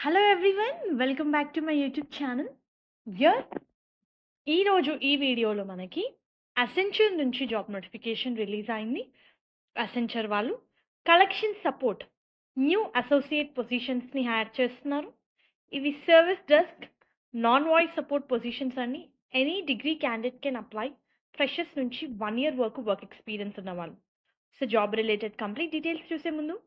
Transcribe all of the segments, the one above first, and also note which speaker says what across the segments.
Speaker 1: Hello everyone! Welcome back to my YouTube channel. Here ఈరోజు ఈ వీడియోలో మనకి అసెంచర్ నుంచి జాబ్ నోటిఫికేషన్ రిలీజ్ అయింది. అసెంచర్ వాళ్ళు కలెక్షన్ సపోర్ట్ న్యూ అసోసియేట్ పొజిషన్స్‌ని హైర్ చేస్తున్నారు. ఇవి service desk, non voice support positions అని any degree candidate can apply. Freshers నుంచి 1 ఇయర్ వరకు వర్క్ ఎక్స్పీరియన్స్ ఉన్నవాళ్ళు. So job related complete details చూసే ముందు,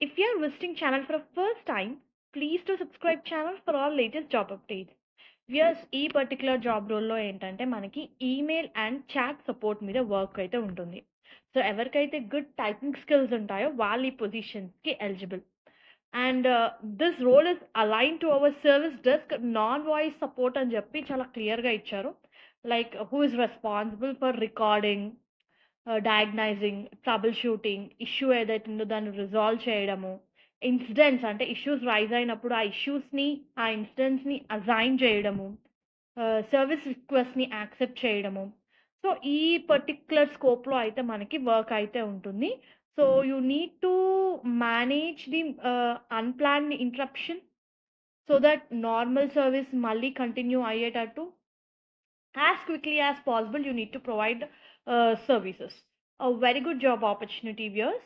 Speaker 1: if you are visiting channel for the first time, please do subscribe channel for all latest job updates. Viewers ఈ particular job రోల్లో ఏంటంటే మనకి email and chat support మీద work అయితే ఉంటుంది. So ఎవరికైతే గుడ్ టైపింగ్ స్కిల్స్ ఉంటాయో వాళ్ళు ఈ పొజిషన్స్కి eligible. And this role is align to our service desk non voice support అని చెప్పి చాలా క్లియర్గా ఇచ్చారు. Like who is responsible for recording, diagnosing, troubleshooting, issue ఏదైతే ఉందో దాన్ని రిజాల్వ్ చేయడము, ఇన్సిడెంట్స్ అంటే ఇష్యూస్ రైజ్ అయినప్పుడు ఆ ఇన్సిడెంట్స్ని అజైన్ చేయడము, సర్వీస్ రిక్వెస్ట్ని యాక్సెప్ట్ చేయడము. సో ఈ పర్టిక్యులర్ స్కోప్లో అయితే మనకి వర్క్ అయితే ఉంటుంది. So you need to manage the unplanned interruption so that normal service మళ్ళీ కంటిన్యూ అయ్యేటట్టు as quickly as possible you need to provide services. A very good job opportunity viewers.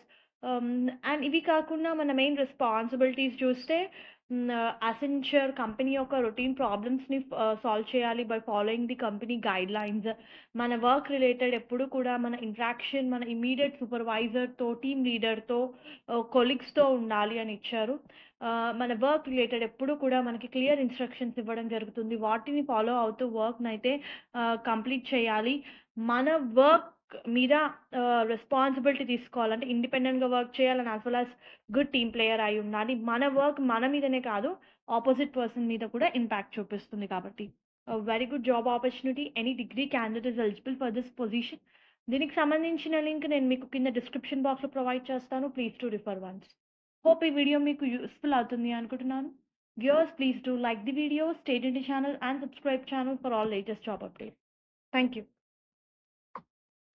Speaker 1: And ఇవి కాకుండా మన main responsibilities చూస్తే Accenture company యొక్క routine ప్రాబ్లమ్స్ని solve చేయాలి by following the company guide lines. మన వర్క్ రిలేటెడ్ ఎప్పుడు కూడా మన ఇంట్రాక్షన్ మన ఇమీడియట్ సూపర్వైజర్తో, టీమ్ లీడర్తో, కొలీగ్స్తో ఉండాలి అని ఇచ్చారు. మన వర్క్ రిలేటెడ్ ఎప్పుడు కూడా మనకి క్లియర్ ఇన్స్ట్రక్షన్స్ ఇవ్వడం జరుగుతుంది. వాటిని ఫాలో అవుతూ వర్క్‌నైతే కంప్లీట్ చేయాలి. మన వర్క్ మీద రెస్పాన్సిబిలిటీ తీసుకోవాలంటే ఇండిపెండెంట్‌గా వర్క్ చేయాలని as well as good team player అయి ఉండాలి. మన వర్క్ మన మీదనే కాదు, ఆపోజిట్ పర్సన్ మీద కూడా ఇంపాక్ట్ చూపిస్తుంది కాబట్టి. Very good job opportunity. Any degree candidate is eligible for this position. దీనికి సంబంధించిన లింక్ నేను మీకు కింద డిస్క్రిప్షన్ బాక్స్‌లో ప్రొవైడ్ చేస్తాను. Please to refer once. Hope ఈ వీడియో మీకు యూస్ఫుల్ అవుతుంది అనుకుంటున్నాను. Viewers, please do like the video, stay tuned to the channel and subscribe channel for all latest job updates. Thank you.